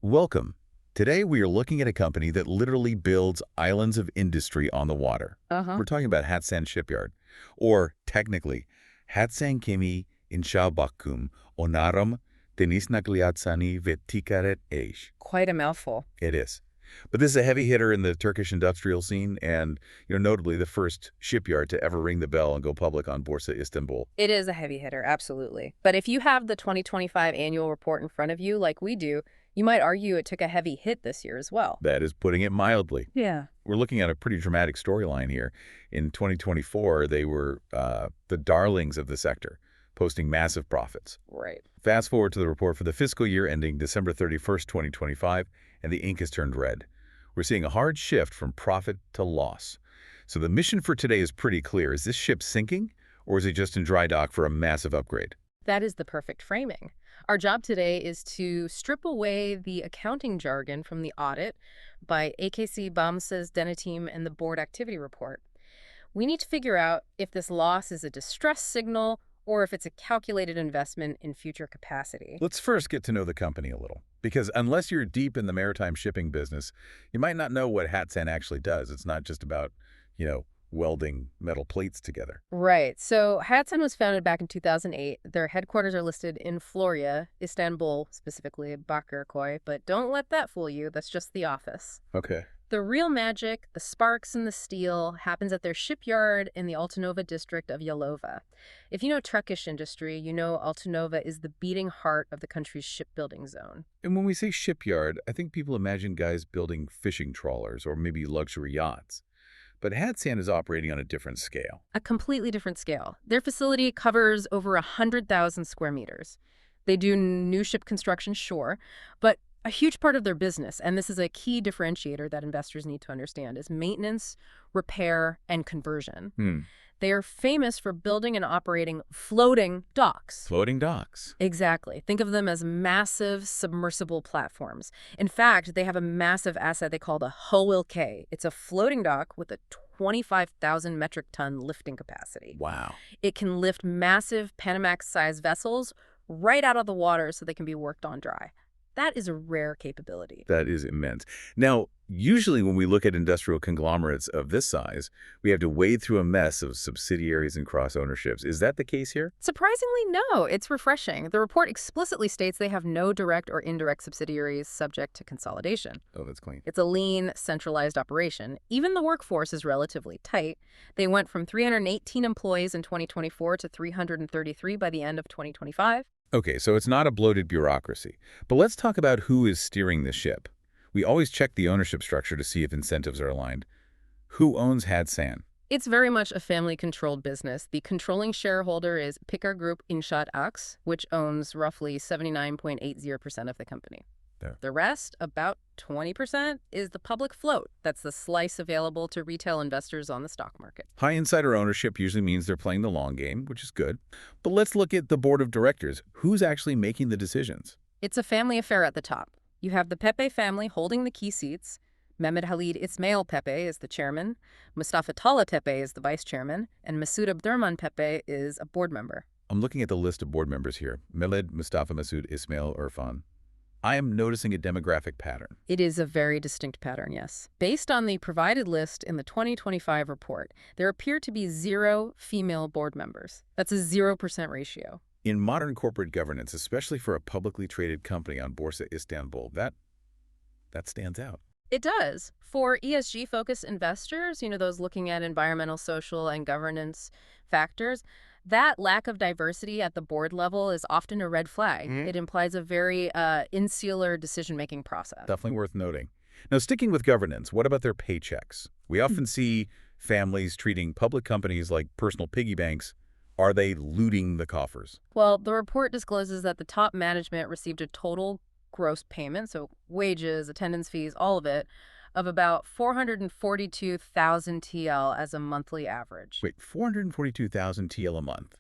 Welcome. Today we are looking at a company that literally builds islands of industry on the water. Uh-huh. We're talking about Hatsan Shipyard, or technically, Hatsan Kimi Inshabakum Onaram Tenisnagliatsani Vetikaret Eish. Quite a mouthful. It is. But this is a heavy hitter in the Turkish industrial scene and, notably the first shipyard to ever ring the bell and go public on Borsa Istanbul. It is a heavy hitter, absolutely. But if you have the 2025 annual report in front of you, like we do, you might argue it took a heavy hit this year as well. That is putting it mildly. Yeah. We're looking at a pretty dramatic storyline here. In 2024, they were the darlings of the sector, posting massive profits. Right. Fast forward to the report for the fiscal year ending December 31st, 2025, and the ink has turned red. We're seeing a hard shift from profit to loss. So the mission for today is pretty clear. Is this ship sinking, or is it just in dry dock for a massive upgrade? That is the perfect framing. Our job today is to strip away the accounting jargon from the audit by AKC Bamsa's Denetim and the board activity report. We need to figure out if this loss is a distress signal or if it's a calculated investment in future capacity. Let's first get to know the company a little, because unless you're deep in the maritime shipping business, you might not know what Hatsan actually does. It's not just about, welding metal plates together. Right. So Hatsan was founded back in 2008. Their headquarters are listed in Florya, Istanbul, specifically Bakırköy, but don't let that fool you. That's just the office. Okay. The real magic, the sparks and the steel, happens at their shipyard in the Altınova district of Yalova. If you know Turkish industry, you know Altınova is the beating heart of the country's shipbuilding zone. And when we say shipyard, I think people imagine guys building fishing trawlers or maybe luxury yachts. But Hatsan is operating on a different scale. A completely different scale. Their facility covers over 100,000 square meters. They do new ship construction, sure, but a huge part of their business, and this is a key differentiator that investors need to understand, is maintenance, repair, and conversion. They are famous for building and operating floating docks. Floating docks. Exactly. Think of them as massive submersible platforms. In fact, they have a massive asset they call the HOILK. It's a floating dock with a 25,000 metric ton lifting capacity. Wow. It can lift massive Panamax-sized vessels right out of the water so they can be worked on dry. That is a rare capability. That is immense. Now, usually when we look at industrial conglomerates of this size, we have to wade through a mess of subsidiaries and cross-ownerships. Is that the case here? Surprisingly, no. It's refreshing. The report explicitly states they have no direct or indirect subsidiaries subject to consolidation. Oh, that's clean. It's a lean, centralized operation. Even the workforce is relatively tight. They went from 318 employees in 2024 to 333 by the end of 2025. Okay, so it's not a bloated bureaucracy. But let's talk about who is steering the ship. We always check the ownership structure to see if incentives are aligned. Who owns Hatsan? It's very much a family-controlled business. The controlling shareholder is Pikar Group İnşaat Aks, which owns roughly 79.80% of the company. There. The rest, about 20%, is the public float. That's the slice available to retail investors on the stock market. High insider ownership usually means they're playing the long game, which is good. But let's look at the board of directors. Who's actually making the decisions? It's a family affair at the top. You have the Pepe family holding the key seats. Mehmet Halid Ismail Pepe is the chairman. Mustafa Tala Pepe is the vice chairman. And Masoud Abdurrahman Pepe is a board member. I'm looking at the list of board members here. Mehmet, Mustafa, Masoud, Ismail, Irfan. I am noticing a demographic pattern. It is a very distinct pattern, yes. Based on the provided list in the 2025 report, there appear to be 0 female board members. That's a 0% ratio. In modern corporate governance, especially for a publicly traded company on Borsa Istanbul, that stands out. It does. For ESG-focused investors, those looking at environmental, social, and governance factors, that lack of diversity at the board level is often a red flag. It implies a very insular decision-making process. Definitely worth noting. Now, sticking with governance, what about their paychecks? We often see families treating public companies like personal piggy banks. Are they looting the coffers? Well, the report discloses that the top management received a total gross payment, so wages, attendance fees, all of it, of about 442,000 TL as a monthly average. Wait, 442,000 TL a month,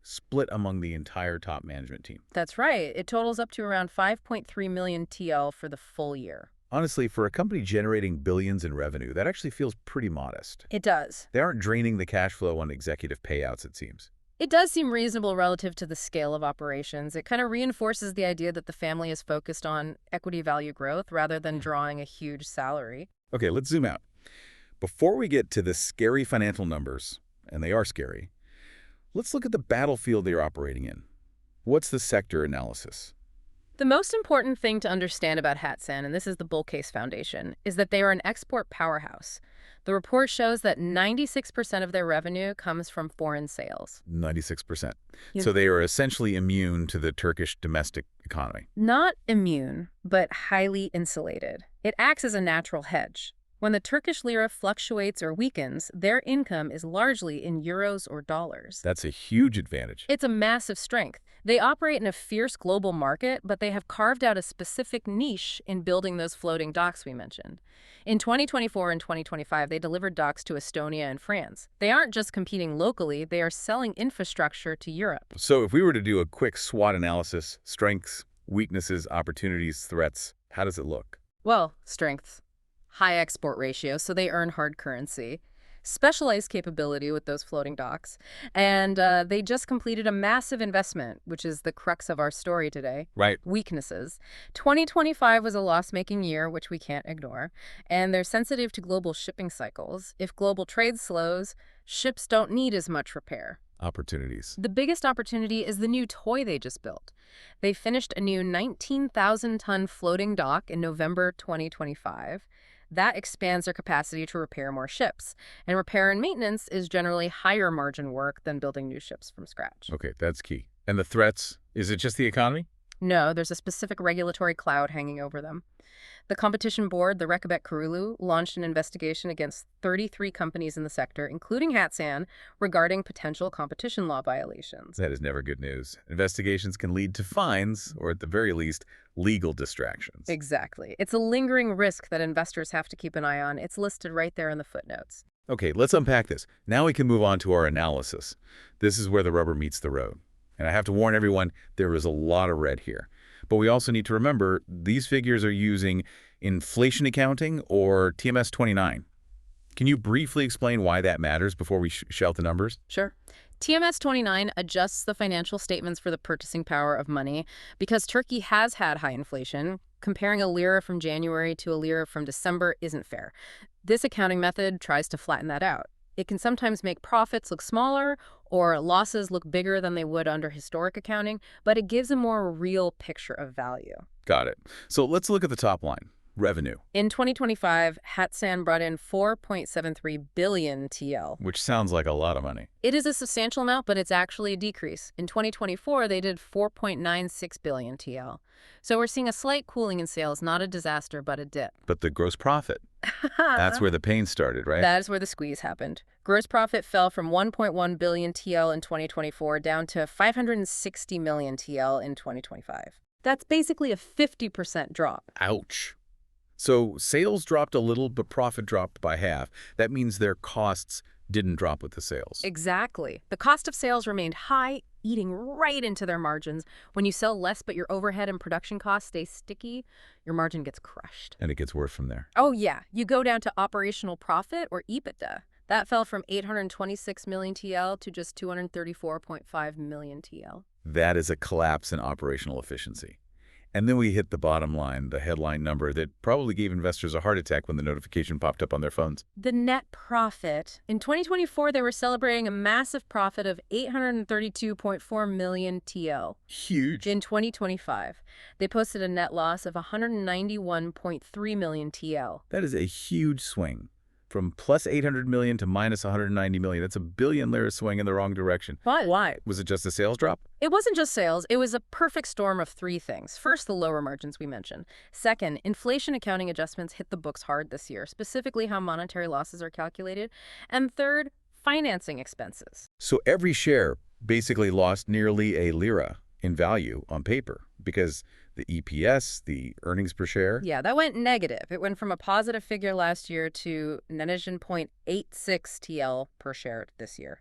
split among the entire top management team. That's right. It totals up to around 5.3 million TL for the full year. Honestly, for a company generating billions in revenue, that actually feels pretty modest. It does. They aren't draining the cash flow on executive payouts, it seems. It does seem reasonable relative to the scale of operations. It kind of reinforces the idea that the family is focused on equity value growth rather than drawing a huge salary. Okay, let's zoom out. Before we get to the scary financial numbers, and they are scary, let's look at the battlefield they're operating in. What's the sector analysis? The most important thing to understand about Hatsan, and this is the Bull Case Foundation, is that they are an export powerhouse. The report shows that 96% of their revenue comes from foreign sales. 96%. Yes. So they are essentially immune to the Turkish domestic economy. Not immune, but highly insulated. It acts as a natural hedge. When the Turkish lira fluctuates or weakens, their income is largely in euros or dollars. That's a huge advantage. It's a massive strength. They operate in a fierce global market, but they have carved out a specific niche in building those floating docks we mentioned. In 2024 and 2025, they delivered docks to Estonia and France. They aren't just competing locally, they are selling infrastructure to Europe. So if we were to do a quick SWOT analysis, strengths, weaknesses, opportunities, threats, how does it look? Well, strengths. High export ratio, so they earn hard currency. Specialized capability with those floating docks. And they just completed a massive investment, which is the crux of our story today. Right. Weaknesses. 2025 was a loss-making year, which we can't ignore. And they're sensitive to global shipping cycles. If global trade slows, ships don't need as much repair. Opportunities. The biggest opportunity is the new toy they just built. They finished a new 19,000-ton floating dock in November 2025. That expands their capacity to repair more ships. And repair and maintenance is generally higher margin work than building new ships from scratch. Okay, that's key. And the threats, is it just the economy? No, there's a specific regulatory cloud hanging over them. The competition board, the Rekabet Kurulu, launched an investigation against 33 companies in the sector, including Hatsan, regarding potential competition law violations. That is never good news. Investigations can lead to fines, or at the very least, legal distractions. Exactly. It's a lingering risk that investors have to keep an eye on. It's listed right there in the footnotes. Okay, let's unpack this. Now we can move on to our analysis. This is where the rubber meets the road. And I have to warn everyone, there is a lot of red here. But we also need to remember these figures are using inflation accounting or TMS 29. Can you briefly explain why that matters before we shout the numbers? Sure. TMS 29 adjusts the financial statements for the purchasing power of money because Turkey has had high inflation. Comparing a lira from January to a lira from December isn't fair. This accounting method tries to flatten that out. It can sometimes make profits look smaller or losses look bigger than they would under historic accounting, but it gives a more real picture of value. Got it. So let's look at the top line, revenue. In 2025, Hatsan brought in 4.73 billion TL. Which sounds like a lot of money. It is a substantial amount, but it's actually a decrease. In 2024, they did 4.96 billion TL. So we're seeing a slight cooling in sales, not a disaster, but a dip. But the gross profit, that's where the pain started, right? That is where the squeeze happened. Gross profit fell from 1.1 billion TL in 2024 down to 560 million TL in 2025. That's basically a 50% drop. Ouch. So sales dropped a little, but profit dropped by half. That means their costs didn't drop with the sales. Exactly. The cost of sales remained high, eating right into their margins. When you sell less but your overhead and production costs stay sticky, your margin gets crushed. And it gets worse from there. Oh yeah, you go down to operational profit or EBITDA. That fell from 826 million TL to just 234.5 million TL. That is a collapse in operational efficiency. And then we hit the bottom line, the headline number that probably gave investors a heart attack when the notification popped up on their phones. The net profit. In 2024, they were celebrating a massive profit of 832.4 million TL. Huge. In 2025, they posted a net loss of 191.3 million TL. That is a huge swing. From plus 800 million to minus 190 million. That's a billion lira swing in the wrong direction. Why? Was it just a sales drop? It wasn't just sales. It was a perfect storm of three things. First, the lower margins we mentioned. Second, inflation accounting adjustments hit the books hard this year, specifically how monetary losses are calculated. And third, financing expenses. So every share basically lost nearly a lira in value on paper because the EPS, the earnings per share. Yeah, that went negative. It went from a positive figure last year to 0.86 TL per share this year.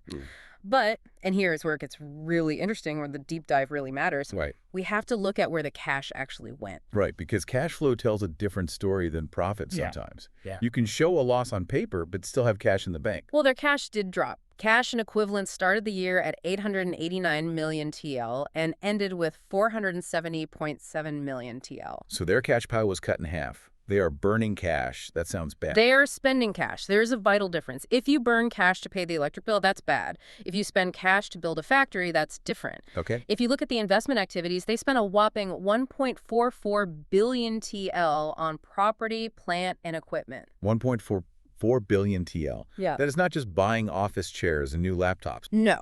But, and here's where it gets really interesting, where the deep dive really matters, Right. we have to look at where the cash actually went. Right, because cash flow tells a different story than profit Yeah. sometimes. Yeah. You can show a loss on paper, but still have cash in the bank. Well, their cash did drop. Cash and equivalents started the year at 889 million TL and ended with 470.7 million TL. So their cash pile was cut in half. They are burning cash. That sounds bad. They are spending cash. There's a vital difference. If you burn cash to pay the electric bill, that's bad. If you spend cash to build a factory, that's different. Okay. If you look at the investment activities, they spent a whopping 1.44 billion TL on property, plant, and equipment. 1.44 billion TL. Yeah. That is not just buying office chairs and new laptops. No.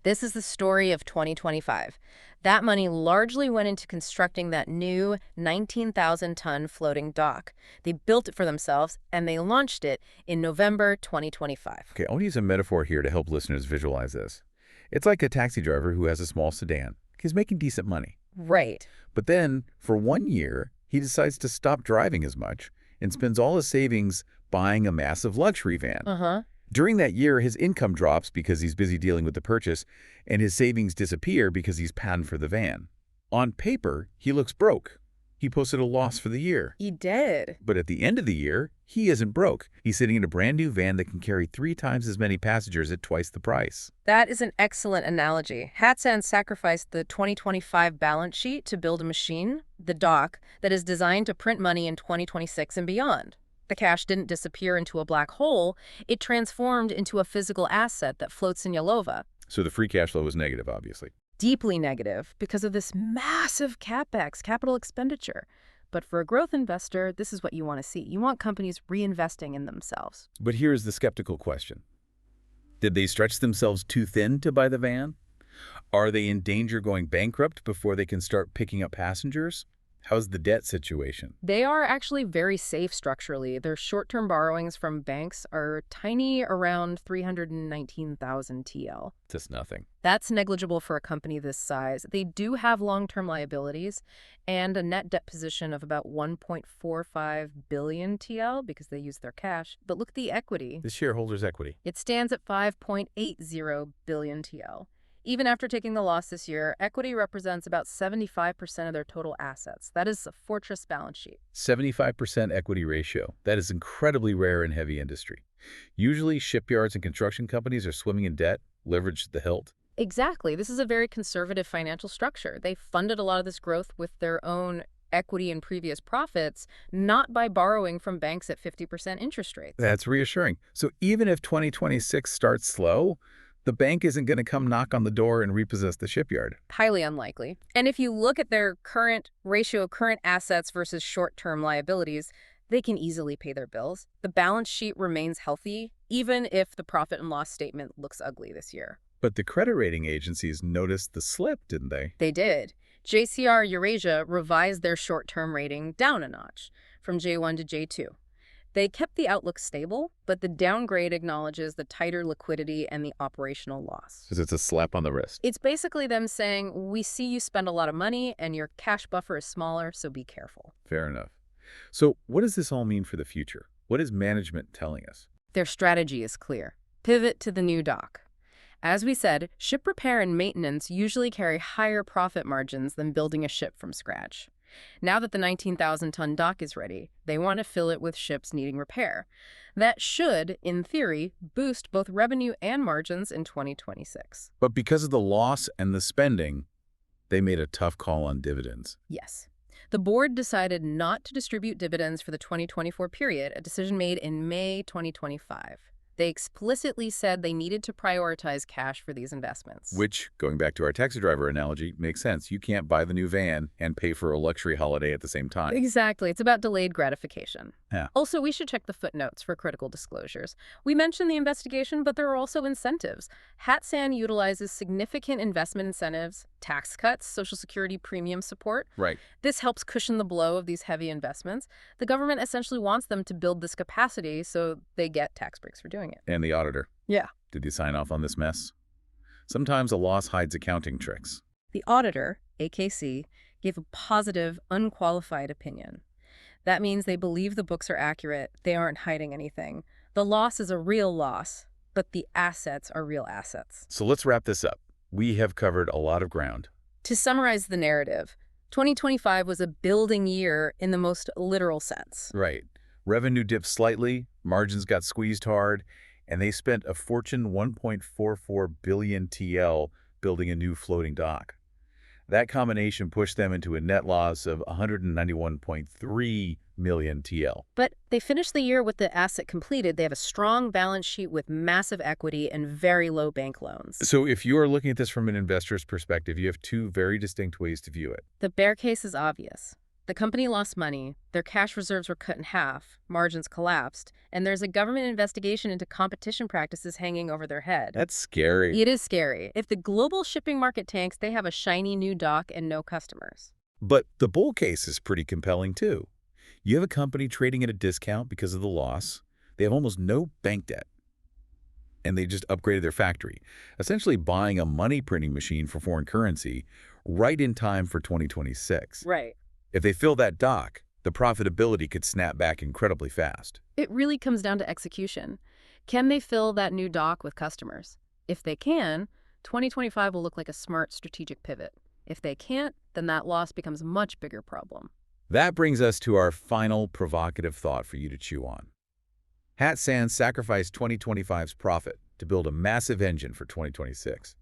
This is the story of 2025. That money largely went into constructing that new 19,000-ton floating dock. They built it for themselves, and they launched it in November 2025. Okay, I want to use a metaphor here to help listeners visualize this. It's like a taxi driver who has a small sedan. He's making decent money. Right. But then, for 1 year, he decides to stop driving as much and spends all his savings buying a massive luxury van. Uh-huh. During that year, his income drops because he's busy dealing with the purchase, and his savings disappear because he's paying for the van. On paper, he looks broke. He posted a loss for the year. He did. But at the end of the year, he isn't broke. He's sitting in a brand new van that can carry 3 times as many passengers at twice the price. That is an excellent analogy. Hatsan sacrificed the 2025 balance sheet to build a machine, the dock, that is designed to print money in 2026 and beyond. The cash didn't disappear into a black hole. It transformed into a physical asset that floats in Yalova. So the free cash flow was negative, obviously. Deeply negative because of this massive CapEx, capital expenditure. But for a growth investor, this is what you want to see. You want companies reinvesting in themselves. But here's the skeptical question. Did they stretch themselves too thin to buy the van? Are they in danger going bankrupt before they can start picking up passengers? How's the debt situation? They are actually very safe structurally. Their short-term borrowings from banks are tiny, around 319,000 TL. Just nothing. That's negligible for a company this size. They do have long-term liabilities and a net debt position of about 1.45 billion TL because they use their cash. But look at the equity. The shareholders' equity. It stands at 5.80 billion TL. Even after taking the loss this year, equity represents about 75% of their total assets. That is a fortress balance sheet. 75% equity ratio. That is incredibly rare in heavy industry. Usually, shipyards and construction companies are swimming in debt, leveraged to the hilt. Exactly. This is a very conservative financial structure. They funded a lot of this growth with their own equity and previous profits, not by borrowing from banks at 50% interest rates. That's reassuring. So even if 2026 starts slow, the bank isn't going to come knock on the door and repossess the shipyard. Highly unlikely. And if you look at their current ratio of current assets versus short-term liabilities, they can easily pay their bills. The balance sheet remains healthy, even if the profit and loss statement looks ugly this year. But the credit rating agencies noticed the slip, didn't they? They did. JCR Eurasia revised their short-term rating down a notch, from J1 to J2. They kept the outlook stable, but the downgrade acknowledges the tighter liquidity and the operational loss. Because it's a slap on the wrist. It's basically them saying, we see you spend a lot of money and your cash buffer is smaller, so be careful. Fair enough. So what does this all mean for the future? What is management telling us? Their strategy is clear. Pivot to the new dock. As we said, ship repair and maintenance usually carry higher profit margins than building a ship from scratch. Now that the 19,000-ton dock is ready, they want to fill it with ships needing repair. That should, in theory, boost both revenue and margins in 2026. But because of the loss and the spending, they made a tough call on dividends. Yes. The board decided not to distribute dividends for the 2024 period, a decision made in May 2025. They explicitly said they needed to prioritize cash for these investments. Which, going back to our taxi driver analogy, makes sense. You can't buy the new van and pay for a luxury holiday at the same time. Exactly. It's about delayed gratification. Yeah. Also, we should check the footnotes for critical disclosures. We mentioned the investigation, but there are also incentives. Hatsan utilizes significant investment incentives, tax cuts, Social Security premium support. Right. This helps cushion the blow of these heavy investments. The government essentially wants them to build this capacity so they get tax breaks for doing it. And the auditor. Yeah. Did they sign off on this mess? Sometimes a loss hides accounting tricks. The auditor, AKC, gave a positive, unqualified opinion. That means they believe the books are accurate, they aren't hiding anything. The loss is a real loss, but the assets are real assets. So let's wrap this up. We have covered a lot of ground. To summarize the narrative, 2025 was a building year in the most literal sense. Right. Revenue dipped slightly, margins got squeezed hard, and they spent a fortune 1.44 billion TL building a new floating dock. That combination pushed them into a net loss of 191.3 million TL. But they finished the year with the asset completed. They have a strong balance sheet with massive equity and very low bank loans. So if you are looking at this from an investor's perspective, you have two very distinct ways to view it. The bear case is obvious. The company lost money, their cash reserves were cut in half, margins collapsed, and there's a government investigation into competition practices hanging over their head. That's scary. It is scary. If the global shipping market tanks, they have a shiny new dock and no customers. But the bull case is pretty compelling too. You have a company trading at a discount because of the loss. They have almost no bank debt. And they just upgraded their factory, essentially buying a money printing machine for foreign currency right in time for 2026. Right. If they fill that dock, the profitability could snap back incredibly fast. It really comes down to execution. Can they fill that new dock with customers? If they can, 2025 will look like a smart strategic pivot. If they can't, then that loss becomes a much bigger problem. That brings us to our final provocative thought for you to chew on. Hat Sands sacrificed 2025's profit to build a massive engine for 2026.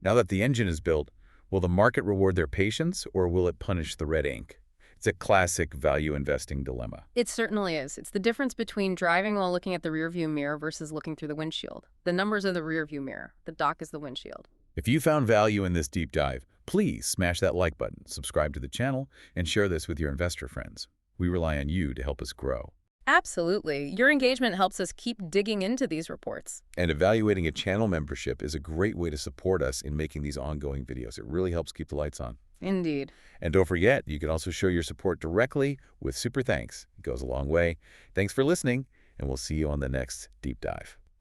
Now that the engine is built, will the market reward their patience or will it punish the red ink? It's a classic value investing dilemma. It certainly is. It's the difference between driving while looking at the rearview mirror versus looking through the windshield. The numbers are the rearview mirror. The dock is the windshield. If you found value in this deep dive, please smash that like button, subscribe to the channel, and share this with your investor friends. We rely on you to help us grow. Absolutely. Your engagement helps us keep digging into these reports. And evaluating a channel membership is a great way to support us in making these ongoing videos. It really helps keep the lights on. Indeed. And don't forget, you can also show your support directly with super thanks. It goes a long way. Thanks for listening, and we'll see you on the next deep dive.